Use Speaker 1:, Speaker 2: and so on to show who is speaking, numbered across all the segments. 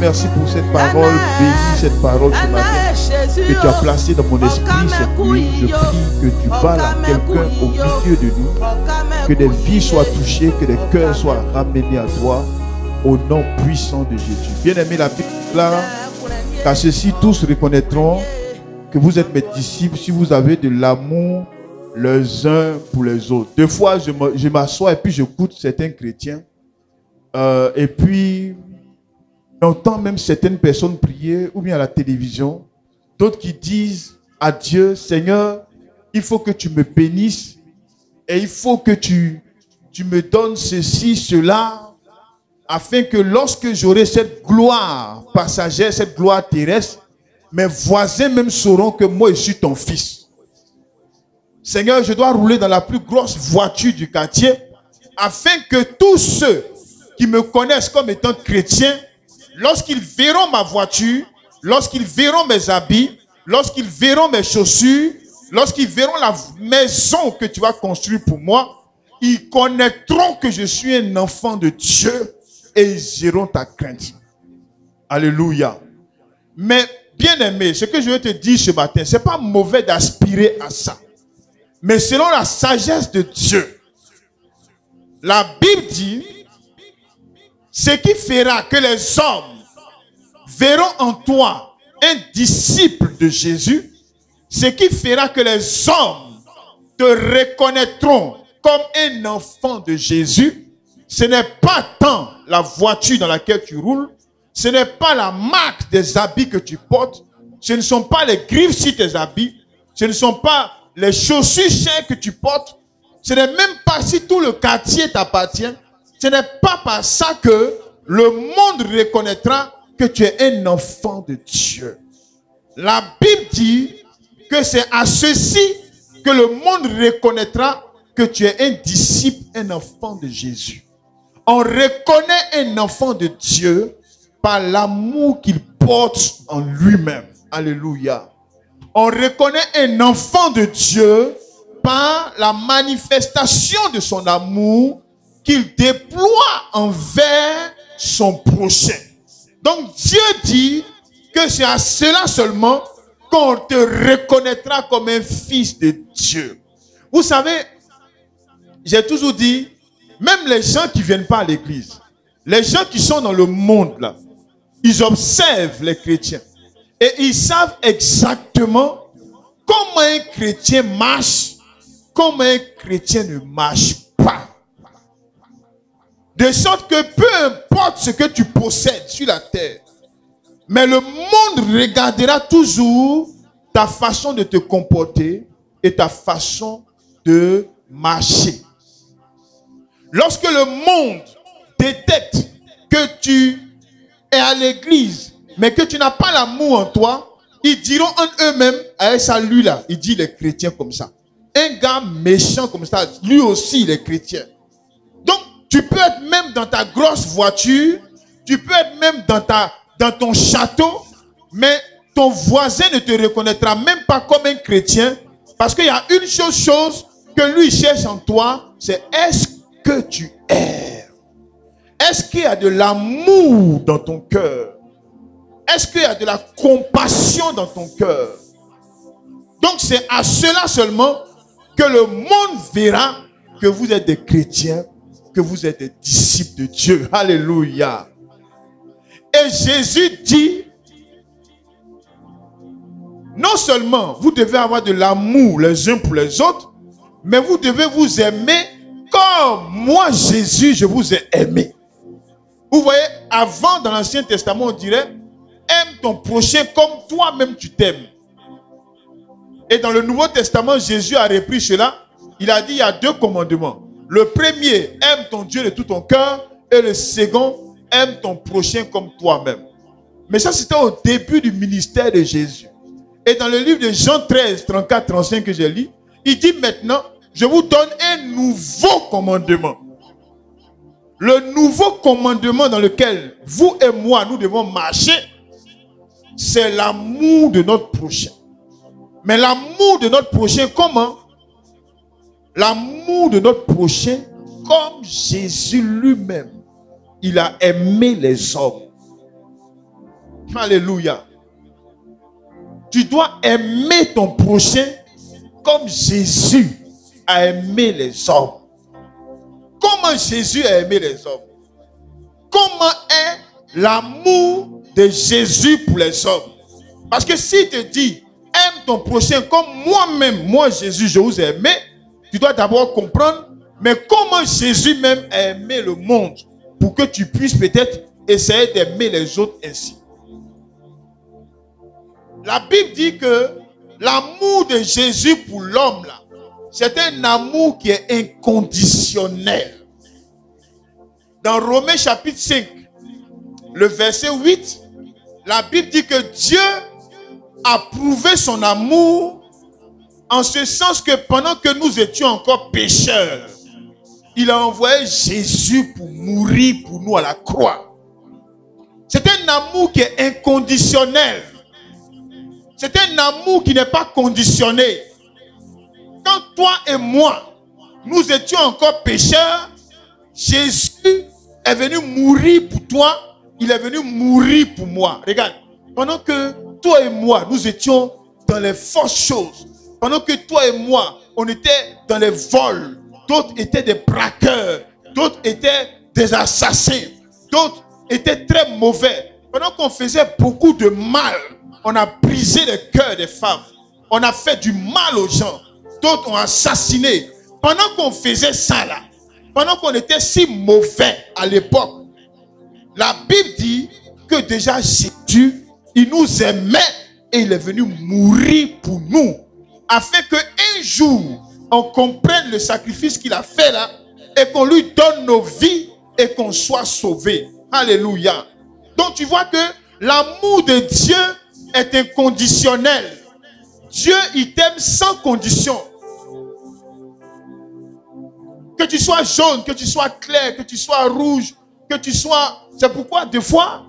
Speaker 1: Merci pour cette parole, bénis cette parole ce matin que tu as placée dans mon esprit, Seigneur. Je prie que tu parles à quelqu'un au milieu de nous, que des vies soient touchées, que des cœurs soient ramenés à toi, au nom puissant de Jésus. Bien-aimé, la Bible déclare qu'à ceci tous reconnaîtront que vous êtes mes disciples si vous avez de l'amour les uns pour les autres. Des fois, je m'assois et puis j'écoute certains chrétiens et puis j'entends même certaines personnes prier ou bien à la télévision, d'autres qui disent à Dieu, Seigneur, il faut que tu me bénisses et il faut que tu me donnes ceci, cela, afin que lorsque j'aurai cette gloire passagère, cette gloire terrestre, mes voisins même sauront que moi je suis ton fils. Seigneur, je dois rouler dans la plus grosse voiture du quartier afin que tous ceux qui me connaissent comme étant chrétien, lorsqu'ils verront ma voiture, lorsqu'ils verront mes habits, lorsqu'ils verront mes chaussures, lorsqu'ils verront la maison que tu vas construire pour moi, ils connaîtront que je suis un enfant de Dieu et ils auront ta crainte. Alléluia. Mais bien aimé, ce que je veux te dire ce matin, ce n'est pas mauvais d'aspirer à ça. Mais selon la sagesse de Dieu, la Bible dit, ce qui fera que les hommes verront en toi un disciple de Jésus, ce qui fera que les hommes te reconnaîtront comme un enfant de Jésus, ce n'est pas tant la voiture dans laquelle tu roules, ce n'est pas la marque des habits que tu portes, ce ne sont pas les griffes sur tes habits, ce ne sont pas les chaussures chères que tu portes, ce n'est même pas si tout le quartier t'appartient, ce n'est pas par ça que le monde reconnaîtra que tu es un enfant de Dieu. La Bible dit que c'est à ceci que le monde reconnaîtra que tu es un disciple, un enfant de Jésus. On reconnaît un enfant de Dieu par l'amour qu'il porte en lui-même. Alléluia. On reconnaît un enfant de Dieu par la manifestation de son amour qu'il déploie envers son prochain. Donc Dieu dit que c'est à cela seulement qu'on te reconnaîtra comme un fils de Dieu. Vous savez, j'ai toujours dit, même les gens qui ne viennent pas à l'église, les gens qui sont dans le monde là, ils observent les chrétiens et ils savent exactement comment un chrétien marche, comment un chrétien ne marche pas. De sorte que peu importe ce que tu possèdes sur la terre, mais le monde regardera toujours ta façon de te comporter et ta façon de marcher. Lorsque le monde détecte que tu es à l'église, mais que tu n'as pas l'amour en toi, ils diront en eux-mêmes, ah, ça lui là, il dit les chrétiens comme ça. Un gars méchant comme ça, lui aussi il est chrétien. Donc, tu peux être même dans ta grosse voiture, tu peux être même dans ton château, mais ton voisin ne te reconnaîtra même pas comme un chrétien, parce qu'il y a une chose que lui cherche en toi, c'est est-ce que tu erres? Est-ce qu'il y a de l'amour dans ton cœur? Est-ce qu'il y a de la compassion dans ton cœur? Donc c'est à cela seulement que le monde verra que vous êtes des chrétiens, que vous êtes des disciples de Dieu. Alléluia. Et Jésus dit, non seulement vous devez avoir de l'amour les uns pour les autres, mais vous devez vous aimer comme moi, Jésus, je vous ai aimé. Vous voyez, avant, dans l'Ancien Testament, on dirait, aime ton prochain comme toi-même tu t'aimes. Et dans le Nouveau Testament, Jésus a repris cela. Il a dit, il y a deux commandements. Le premier, aime ton Dieu de tout ton cœur. Et le second, aime ton prochain comme toi-même. Mais ça, c'était au début du ministère de Jésus. Et dans le livre de Jean 13, 34, 35 que j'ai lu, il dit maintenant, je vous donne un nouveau commandement. Le nouveau commandement dans lequel vous et moi, nous devons marcher, c'est l'amour de notre prochain. Mais l'amour de notre prochain, comment? L'amour de notre prochain, comme Jésus lui-même, il a aimé les hommes. Alléluia. Tu dois aimer ton prochain comme Jésus a aimé les hommes. Comment Jésus a aimé les hommes? Comment est l'amour de Jésus pour les hommes? Parce que s'il te dit, aime ton prochain comme moi-même, moi Jésus, je vous ai aimé, tu dois d'abord comprendre, mais comment Jésus même a aimé le monde pour que tu puisses peut-être essayer d'aimer les autres ainsi. La Bible dit que l'amour de Jésus pour l'homme, là, c'est un amour qui est inconditionnel. Dans Romains chapitre 5, le verset 8, la Bible dit que Dieu a prouvé son amour en ce sens que pendant que nous étions encore pécheurs, il a envoyé Jésus pour mourir pour nous à la croix. C'est un amour qui est inconditionnel. C'est un amour qui n'est pas conditionné. Quand toi et moi, nous étions encore pécheurs, Jésus est venu mourir pour toi, il est venu mourir pour moi. Regarde, pendant que toi et moi, nous étions dans les fausses choses, pendant que toi et moi, on était dans les vols, d'autres étaient des braqueurs, d'autres étaient des assassins, d'autres étaient très mauvais. Pendant qu'on faisait beaucoup de mal, on a brisé le cœur des femmes, on a fait du mal aux gens, d'autres ont assassiné. Pendant qu'on faisait ça là, pendant qu'on était si mauvais à l'époque, la Bible dit que déjà Jésus, il nous aimait et il est venu mourir pour nous, afin qu'un jour, on comprenne le sacrifice qu'il a fait là et qu'on lui donne nos vies et qu'on soit sauvés. Alléluia. Donc tu vois que l'amour de Dieu est inconditionnel. Dieu, il t'aime sans condition. Que tu sois jaune, que tu sois clair, que tu sois rouge, que tu sois... C'est pourquoi des fois,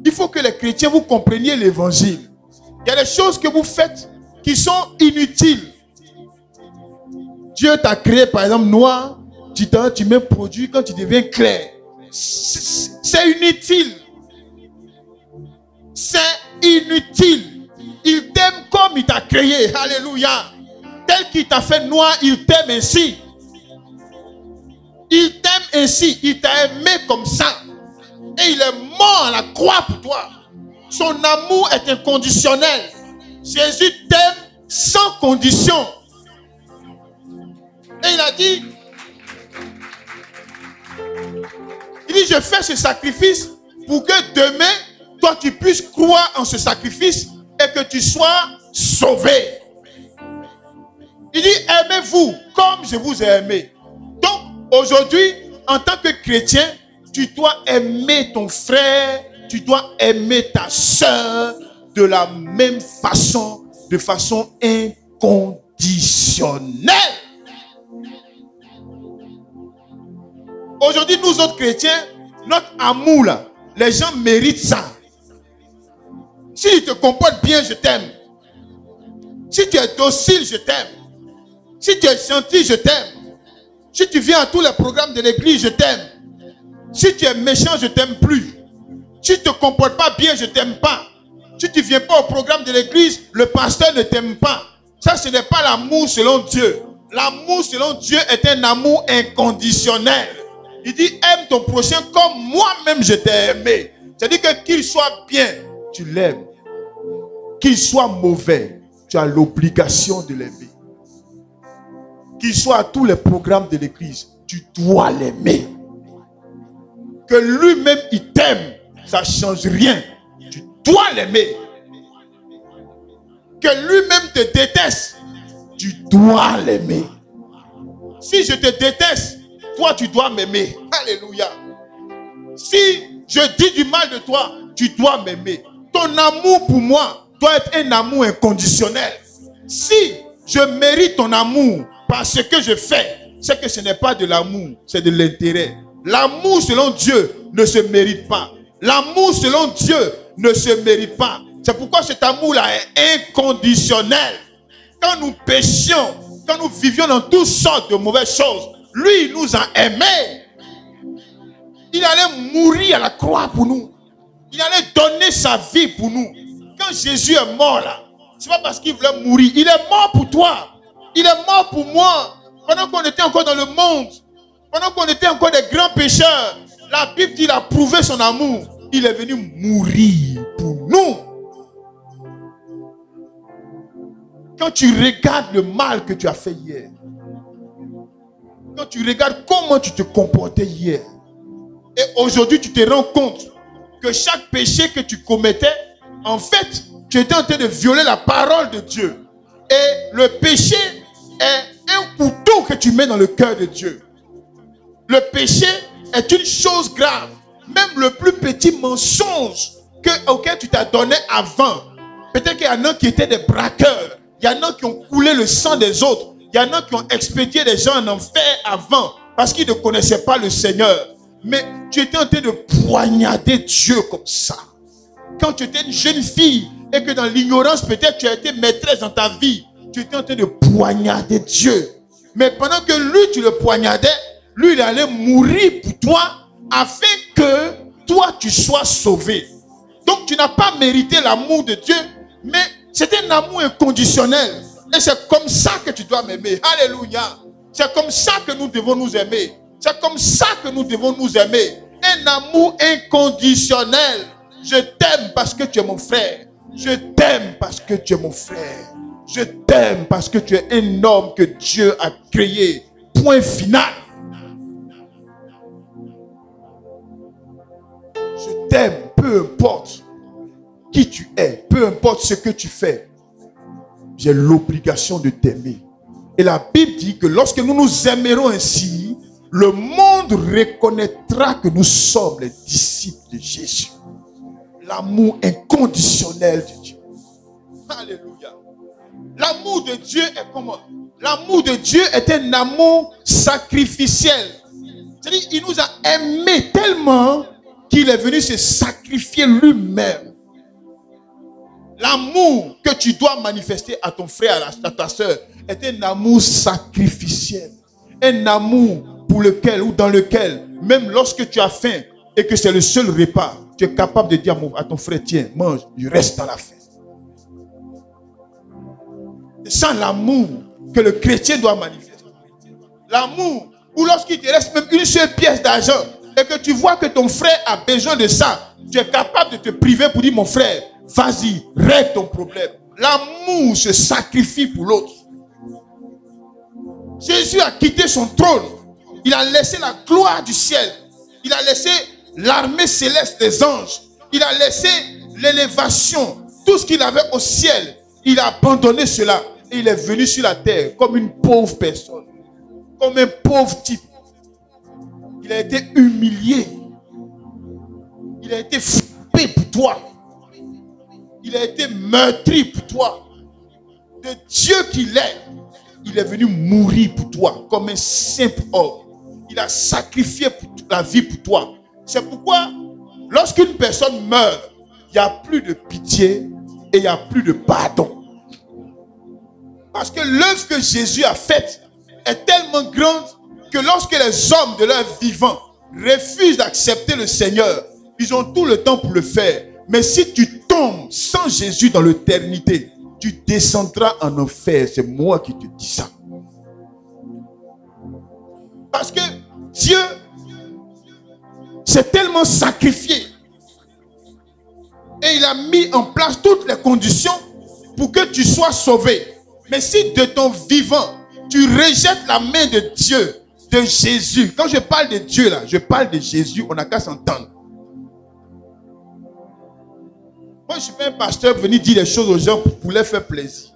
Speaker 1: il faut que les chrétiens, vous compreniez l'évangile. Il y a des choses que vous faites qui sont inutiles. Dieu t'a créé par exemple noir, tu mets un produit quand tu deviens clair. C'est inutile. C'est inutile. Il t'aime comme il t'a créé. Alléluia. Tel qu'il t'a fait noir, il t'aime ainsi. Il t'aime ainsi. Il t'a aimé comme ça. Et il est mort à la croix pour toi. Son amour est inconditionnel. Jésus t'aime sans condition. Et il a dit, je fais ce sacrifice pour que demain, toi tu puisses croire en ce sacrifice et que tu sois sauvé. Il dit, aimez-vous comme je vous ai aimé. Donc, aujourd'hui, en tant que chrétien, tu dois aimer ton frère, tu dois aimer ta soeur de la même façon, de façon inconditionnelle. Aujourd'hui, nous autres chrétiens, notre amour là, les gens méritent ça. Si tu te comportes bien, je t'aime. Si tu es docile, je t'aime. Si tu es gentil, je t'aime. Si tu viens à tous les programmes de l'église, je t'aime. Si tu es méchant, je t'aime plus. Si tu ne te comportes pas bien, je t'aime pas. Si tu ne viens pas au programme de l'église, le pasteur ne t'aime pas. Ça, ce n'est pas l'amour selon Dieu. L'amour selon Dieu est un amour inconditionnel. Il dit, aime ton prochain comme moi-même je t'ai aimé. C'est-à-dire que qu'il soit bien, tu l'aimes. Qu'il soit mauvais, tu as l'obligation de l'aimer. Qu'il soit à tous les programmes de l'église, tu dois l'aimer. Que lui-même il t'aime, ça ne change rien. Tu dois l'aimer. Que lui-même te déteste, tu dois l'aimer. Si je te déteste, toi tu dois m'aimer. Alléluia. Si je dis du mal de toi, tu dois m'aimer. Ton amour pour moi doit être un amour inconditionnel. Si je mérite ton amour par ce que je fais, c'est que ce n'est pas de l'amour, c'est de l'intérêt. L'amour selon Dieu ne se mérite pas. L'amour selon Dieu ne se mérite pas. C'est pourquoi cet amour-là est inconditionnel. Quand nous péchions, quand nous vivions dans toutes sortes de mauvaises choses, lui, il nous a aimés. Il allait mourir à la croix pour nous. Il allait donner sa vie pour nous. Quand Jésus est mort là, c'est pas parce qu'il voulait mourir. Il est mort pour toi. Il est mort pour moi. Pendant qu'on était encore dans le monde, pendant qu'on était encore des grands pécheurs, la Bible dit qu'il a prouvé son amour. Il est venu mourir pour nous. Quand tu regardes le mal que tu as fait hier, quand tu regardes comment tu te comportais hier, et aujourd'hui tu te rends compte que chaque péché que tu commettais, en fait, tu étais en train de violer la parole de Dieu. Et le péché est un couteau que tu mets dans le cœur de Dieu. Le péché est une chose grave. Même le plus petit mensonge auquel tu t'as donné avant. Peut-être qu'il y en a qui étaient des braqueurs. Il y en a qui ont coulé le sang des autres. Il y en a qui ont expédié des gens en enfer avant parce qu'ils ne connaissaient pas le Seigneur. Mais tu étais en train de poignarder Dieu comme ça. Quand tu étais une jeune fille et que dans l'ignorance peut-être tu as été maîtresse dans ta vie, tu étais en train de poignarder Dieu. Mais pendant que lui tu le poignardais, lui il allait mourir pour toi afin que toi tu sois sauvé. Donc tu n'as pas mérité l'amour de Dieu, mais c'est un amour inconditionnel. Et c'est comme ça que tu dois m'aimer. Alléluia. C'est comme ça que nous devons nous aimer. C'est comme ça que nous devons nous aimer. Un amour inconditionnel. Je t'aime parce que tu es mon frère. Je t'aime parce que tu es mon frère. Je t'aime parce que tu es un homme que Dieu a créé. Point final. Je t'aime, peu importe qui tu es, peu importe ce que tu fais. J'ai l'obligation de t'aimer. Et la Bible dit que lorsque nous nous aimerons ainsi, le monde reconnaîtra que nous sommes les disciples de Jésus. L'amour inconditionnel de Dieu. Alléluia. L'amour de Dieu est comment? L'amour de Dieu est un amour sacrificiel. C'est-à-dire, il nous a aimés tellement qu'il est venu se sacrifier lui-même. L'amour que tu dois manifester à ton frère, à ta soeur, est un amour sacrificiel. Un amour pour lequel ou dans lequel, même lorsque tu as faim et que c'est le seul repas, tu es capable de dire à ton frère, tiens, mange, il reste dans la faim. C'est ça l'amour que le chrétien doit manifester. L'amour où lorsqu'il te reste même une seule pièce d'argent et que tu vois que ton frère a besoin de ça, tu es capable de te priver pour dire, mon frère, vas-y, règle ton problème. L'amour se sacrifie pour l'autre. Jésus a quitté son trône. Il a laissé la gloire du ciel. Il a laissé l'armée céleste des anges. Il a laissé l'élévation. Tout ce qu'il avait au ciel, il a abandonné cela. Et il est venu sur la terre comme une pauvre personne. Comme un pauvre type. Il a été humilié. Il a été frappé pour toi. Il a été meurtri pour toi. De Dieu qu'il est, il est venu mourir pour toi comme un simple homme. Il a sacrifié la vie pour toi. C'est pourquoi, lorsqu'une personne meurt, il n'y a plus de pitié et il n'y a plus de pardon. Parce que l'œuvre que Jésus a faite est tellement grande que lorsque les hommes de leur vivant refusent d'accepter le Seigneur, ils ont tout le temps pour le faire. Mais si tu tombes sans Jésus dans l'éternité, tu descendras en enfer. C'est moi qui te dis ça. Parce que Dieu s'est tellement sacrifié. Et il a mis en place toutes les conditions pour que tu sois sauvé. Mais si de ton vivant, tu rejettes la main de Dieu, de Jésus. Quand je parle de Dieu là, je parle de Jésus, on n'a qu'à s'entendre. Moi, je ne suis pas un pasteur venu dire des choses aux gens pour leur faire plaisir.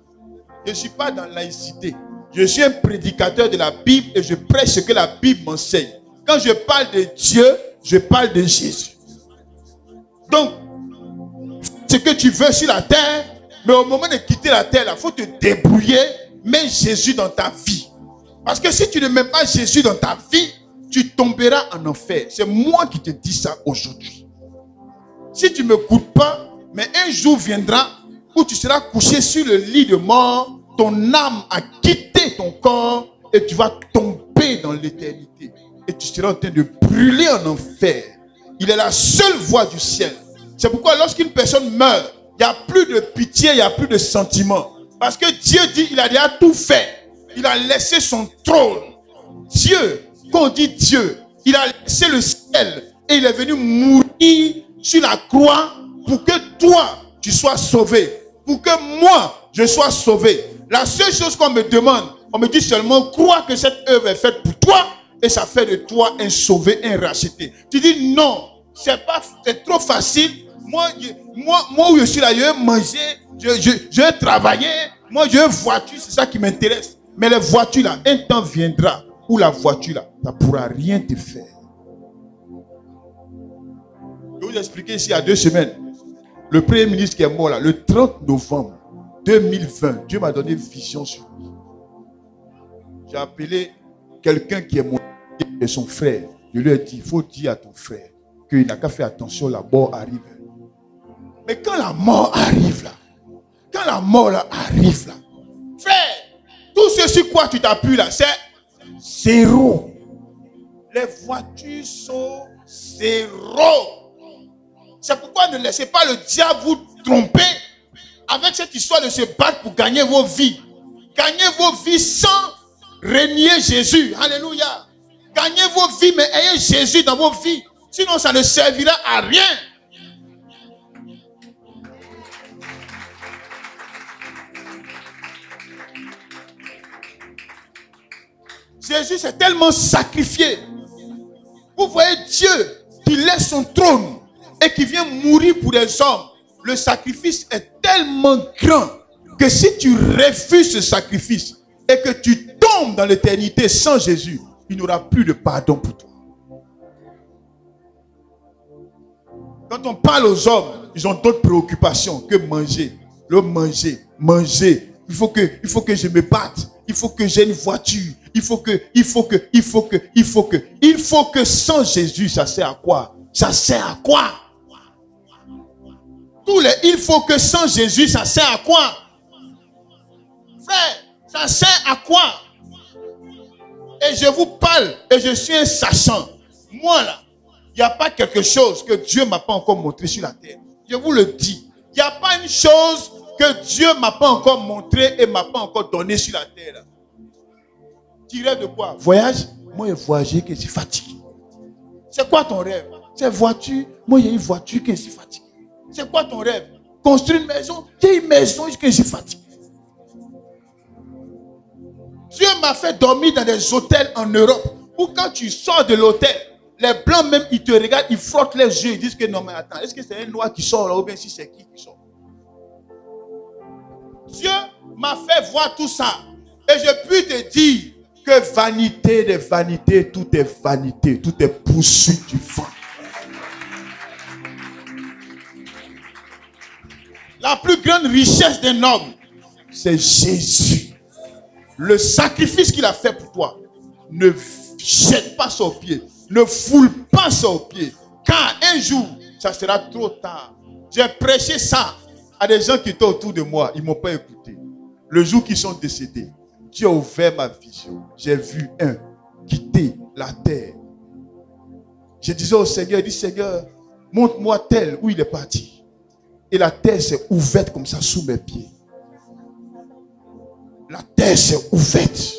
Speaker 1: Je ne suis pas dans la laïcité. Je suis un prédicateur de la Bible et je prêche ce que la Bible m'enseigne. Quand je parle de Dieu, je parle de Jésus. Donc, ce que tu veux sur la terre, mais au moment de quitter la terre, il faut te débrouiller, mets Jésus dans ta vie. Parce que si tu ne mets pas Jésus dans ta vie, tu tomberas en enfer. C'est moi qui te dis ça aujourd'hui. Si tu ne m'écoutes pas,
Speaker 2: Mais un jour viendra où tu seras couché sur le lit de mort, ton âme a quitté ton corps et tu vas tomber dans l'éternité. Et tu seras en train de brûler en enfer. Il est la seule voie du ciel. C'est pourquoi lorsqu'une personne meurt, il n'y a plus de pitié, il n'y a plus de sentiment. Parce que Dieu dit, il a déjà tout fait. Il a laissé son trône. Dieu, quand on dit Dieu, il a laissé le ciel et il est venu mourir sur la croix pour que toi, tu sois sauvé. Pour que moi, je sois sauvé. La seule chose qu'on me demande, on me dit seulement, crois que cette œuvre est faite pour toi et ça fait de toi un sauvé, un racheté. Tu dis non, c'est trop facile. Moi où je suis là, je vais manger, je vais travailler. Moi, je veux une voiture, c'est ça qui m'intéresse. Mais les voitures là, un temps viendra où la voiture là, ça ne pourra rien te faire. Je vais vous expliquer ici il y a 2 semaines. Le premier ministre qui est mort là, le 30 novembre 2020, Dieu m'a donné une vision sur lui. J'ai appelé quelqu'un qui est mon et son frère. Je lui ai dit, il faut dire à ton frère qu'il n'a qu'à faire attention, la mort arrive. Mais quand la mort arrive là, quand la mort là arrive là, frère, tout ce sur quoi tu t'appuies là, c'est zéro. Les voitures sont zéro. C'est pourquoi ne laissez pas le diable vous tromper avec cette histoire de se battre pour gagner vos vies. Gagnez vos vies sans renier Jésus. Alléluia. Gagnez vos vies, mais ayez Jésus dans vos vies. Sinon, ça ne servira à rien. Jésus s'est tellement sacrifié. Vous voyez Dieu qui laisse son trône et qui vient mourir pour les hommes. Le sacrifice est tellement grand que si tu refuses ce sacrifice et que tu tombes dans l'éternité sans Jésus, il n'y aura plus de pardon pour toi. Quand on parle aux hommes, ils ont d'autres préoccupations que manger. Manger. Il faut que je me batte. Il faut que j'ai une voiture. Il faut que sans Jésus, ça sert à quoi? Ça sert à quoi? Il faut que sans Jésus, ça sert à quoi? Frère, ça sert à quoi? Et je vous parle, et je suis un sachant. Moi là, il n'y a pas quelque chose que Dieu ne m'a pas encore montré sur la terre. Je vous le dis. Il n'y a pas une chose que Dieu ne m'a pas encore montré et ne m'a pas encore donné sur la terre. Tu rêves de quoi? Voyage? Moi, je voyage que je suis fatigué. C'est quoi ton rêve? C'est voiture? Moi, il y a une voiture que je suis fatigué. C'est quoi ton rêve? Construire une maison? J'ai une maison que je suis fatigué. Dieu m'a fait dormir dans des hôtels en Europe où quand tu sors de l'hôtel, les blancs même, ils te regardent, ils frottent les yeux, ils disent que non mais attends, est-ce que c'est un noir qui sort là ou bien si c'est qui sort? Dieu m'a fait voir tout ça. Et je puis te dire que vanité des vanités, tout est poursuite du vent. La plus grande richesse d'un homme, c'est Jésus. Le sacrifice qu'il a fait pour toi, ne jette pas ça aux pieds. Ne foule pas ça aux pieds. Car un jour, ça sera trop tard. J'ai prêché ça à des gens qui étaient autour de moi. Ils ne m'ont pas écouté. Le jour qu'ils sont décédés, Dieu a ouvert ma vision. J'ai vu un quitter la terre. Je disais au Seigneur, il dit Seigneur, montre-moi tel où il est parti. Et la terre s'est ouverte comme ça sous mes pieds. La terre s'est ouverte.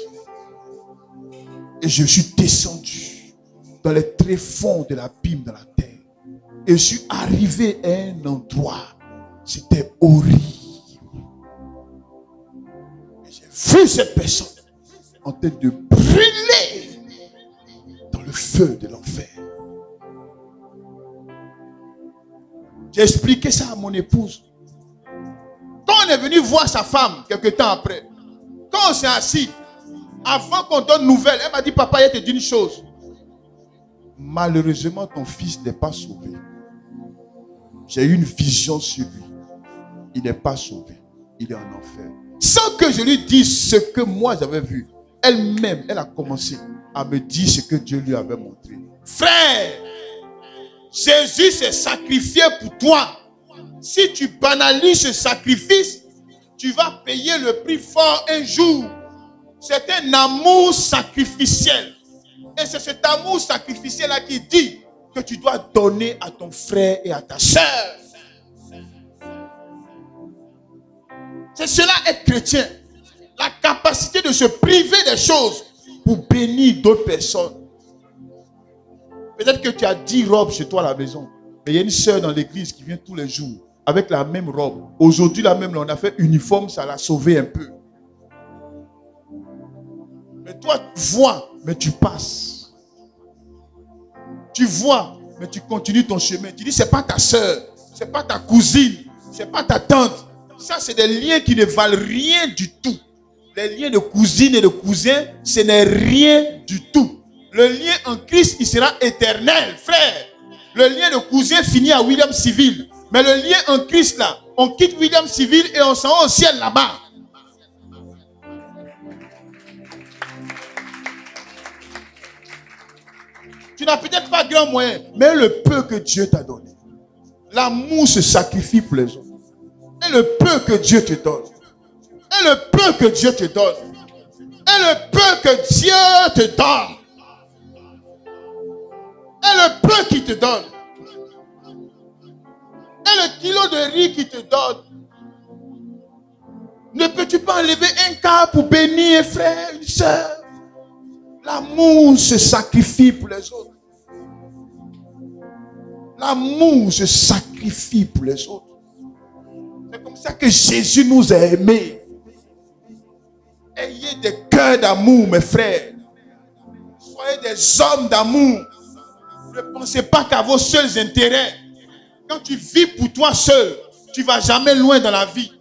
Speaker 2: Et je suis descendu dans les tréfonds de l'abîme de la terre. Et je suis arrivé à un endroit. C'était horrible. Et j'ai vu cette personne en train de brûler dans le feu de l'enfer. J'ai expliqué ça à mon épouse. Quand on est venu voir sa femme, quelques temps après, quand on s'est assis, avant qu'on donne nouvelle, elle m'a dit, papa, il te dit une chose. Malheureusement, ton fils n'est pas sauvé. J'ai eu une vision sur lui. Il n'est pas sauvé. Il est en enfer. Sans que je lui dise ce que moi j'avais vu, elle-même, elle a commencé à me dire ce que Dieu lui avait montré. Frère, Jésus s'est sacrifié pour toi. Si tu banalises ce sacrifice, tu vas payer le prix fort un jour. C'est un amour sacrificiel. Et c'est cet amour sacrificiel-là qui dit que tu dois donner à ton frère et à ta sœur. C'est cela être chrétien. La capacité de se priver des choses pour bénir d'autres personnes. Peut-être que tu as 10 robes chez toi à la maison. Mais il y a une sœur dans l'église qui vient tous les jours avec la même robe. Aujourd'hui, la même, on a fait uniforme, ça l'a sauvé un peu. Mais toi, tu vois, mais tu passes. Tu vois, mais tu continues ton chemin. Tu dis, c'est pas ta sœur, c'est pas ta cousine, c'est pas ta tante. Ça, c'est des liens qui ne valent rien du tout. Les liens de cousine et de cousin, ce n'est rien du tout. Le lien en Christ, il sera éternel, frère. Le lien de cousin finit à William Civil. Mais le lien en Christ, là, on quitte William Civil et on s'en va au ciel là-bas. Tu n'as peut-être pas grand moyen, mais le peu que Dieu t'a donné. L'amour se sacrifie pour les autres. Et le peu que Dieu te donne. Et le peu que Dieu te donne. Et le peu que Dieu te donne. Et le peu qu'il te donne. Et le kilo de riz qu'il te donne. Ne peux-tu pas enlever un quart pour bénir un frère, une soeur? L'amour se sacrifie pour les autres. L'amour se sacrifie pour les autres. C'est comme ça que Jésus nous a aimés. Ayez des cœurs d'amour, mes frères. Soyez des hommes d'amour. Ne pensez pas qu'à vos seuls intérêts. Quand tu vis pour toi seul, tu ne vas jamais loin dans la vie.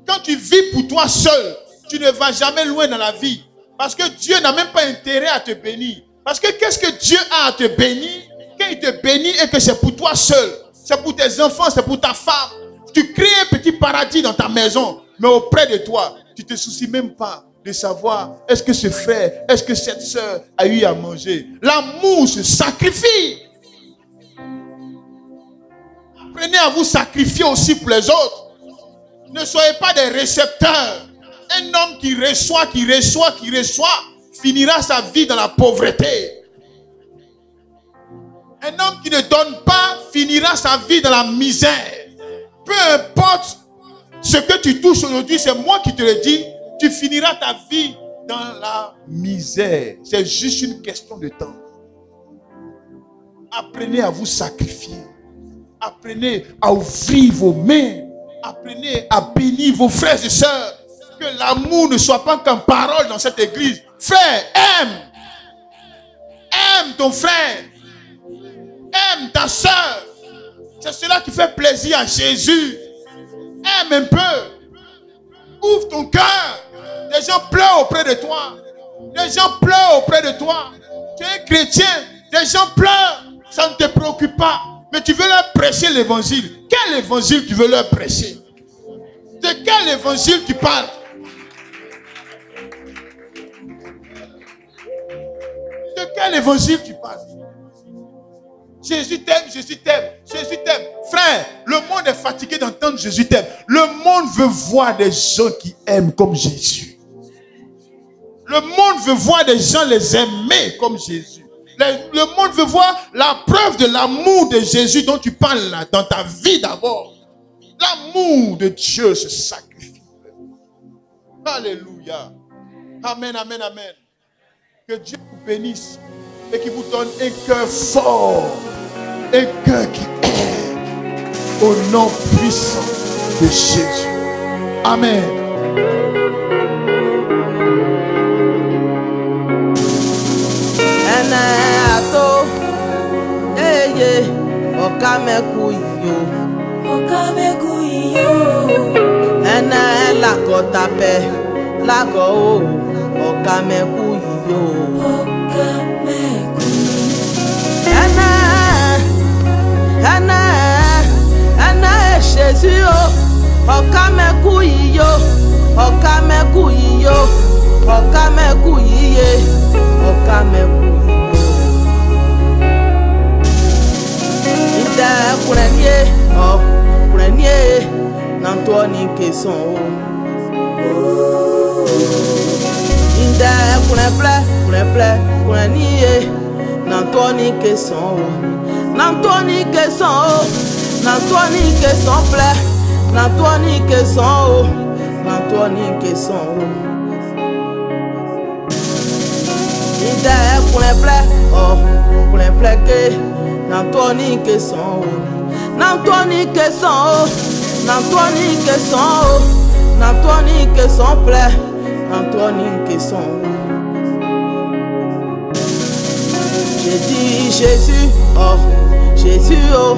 Speaker 2: Quand tu vis pour toi seul, tu ne vas jamais loin dans la vie. Parce que Dieu n'a même pas intérêt à te bénir. Parce que qu'est-ce que Dieu a à te bénir? Quand il te bénit et que c'est pour toi seul, c'est pour tes enfants, c'est pour ta femme. Tu crées un petit paradis dans ta maison, mais auprès de toi, tu ne te soucies même pas de savoir est-ce que ce frère, est-ce que cette soeur a eu à manger. L'amour se sacrifie. Apprenez à vous sacrifier aussi pour les autres. Ne soyez pas des récepteurs. Un homme qui reçoit, finira sa vie dans la pauvreté. Un homme qui ne donne pas finira sa vie dans la misère. Peu importe ce que tu touches aujourd'hui, c'est moi qui te le dis, tu finiras ta vie dans la misère. C'est juste une question de temps. Apprenez à vous sacrifier. Apprenez à ouvrir vos mains. Apprenez à bénir vos frères et sœurs. Que l'amour ne soit pas qu'en parole dans cette église. Frère, aime. Aime ton frère. Aime ta sœur. C'est cela qui fait plaisir à Jésus. Aime un peu. Ouvre ton cœur. Les gens pleurent auprès de toi. Les gens pleurent auprès de toi. Tu es un chrétien. Les gens pleurent. Ça ne te préoccupe pas. Mais tu veux leur prêcher l'évangile. Quel évangile tu veux leur prêcher? De quel évangile tu parles? De quel évangile tu parles? Jésus t'aime, Jésus t'aime, Jésus t'aime. Frère, le monde est fatigué d'entendre Jésus t'aime. Le monde veut voir des gens qui aiment comme Jésus. Le monde veut voir des gens les aimer comme Jésus. Le monde veut voir la preuve de l'amour de Jésus dont tu parles là, dans ta vie d'abord. L'amour de Dieu se sacrifie. Alléluia. Amen, amen, amen. Que Dieu vous bénisse et qu'il vous donne un cœur fort, un cœur qui aime, au nom puissant de Jésus. Amen.
Speaker 3: Jésus, Nantoni Kesson. Inde kune niye. Nantoni Kesson. Nantoni Kesson. Nantoni Kesson plaît. Nantoni Kesson. Nantoni Kesson. Inde kune plaît que. Nantoni Kesson. Nantoni Kesson. Nantoni Kesson. Nantoni Kesson plaît. Nantoni Kesson. J'ai dit Jésus, oh, Jésus, oh,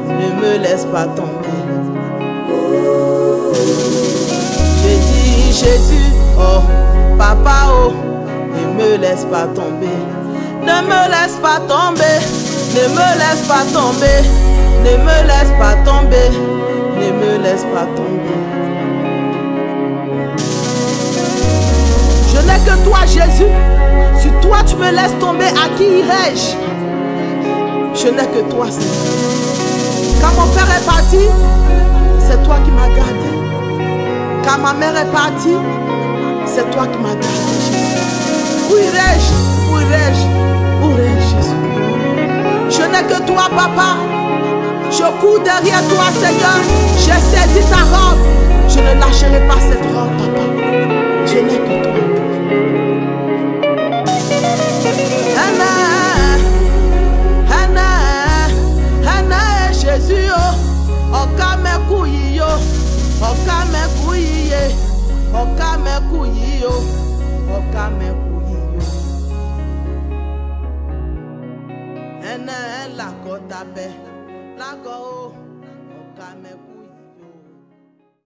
Speaker 3: ne me laisse pas tomber. J'ai dit Jésus, oh, papa, oh, ne me laisse pas tomber. Ne me laisse pas tomber. Ne me laisse pas tomber. Ne me laisse pas tomber. Ne me laisse pas tomber. Je n'ai que toi, Jésus. Si toi tu me laisses tomber, à qui irai-je? Je n'ai que toi, Seigneur. Quand mon père est parti, c'est toi qui m'as gardé. Quand ma mère est partie, c'est toi qui m'as gardé, Jésus. Où irai-je? Où irai-je? Où irai-je, Jésus? Je n'ai que toi, papa. Je cours derrière toi, Seigneur. J'ai saisi ta robe. Je ne lâcherai pas cette robe, papa. Je n'ai que toi. Hana, Jésus, okame kuyi, okame kuyi, okame kuyi, okame kuyi. Hana la kotabe, la go, okame kuyi.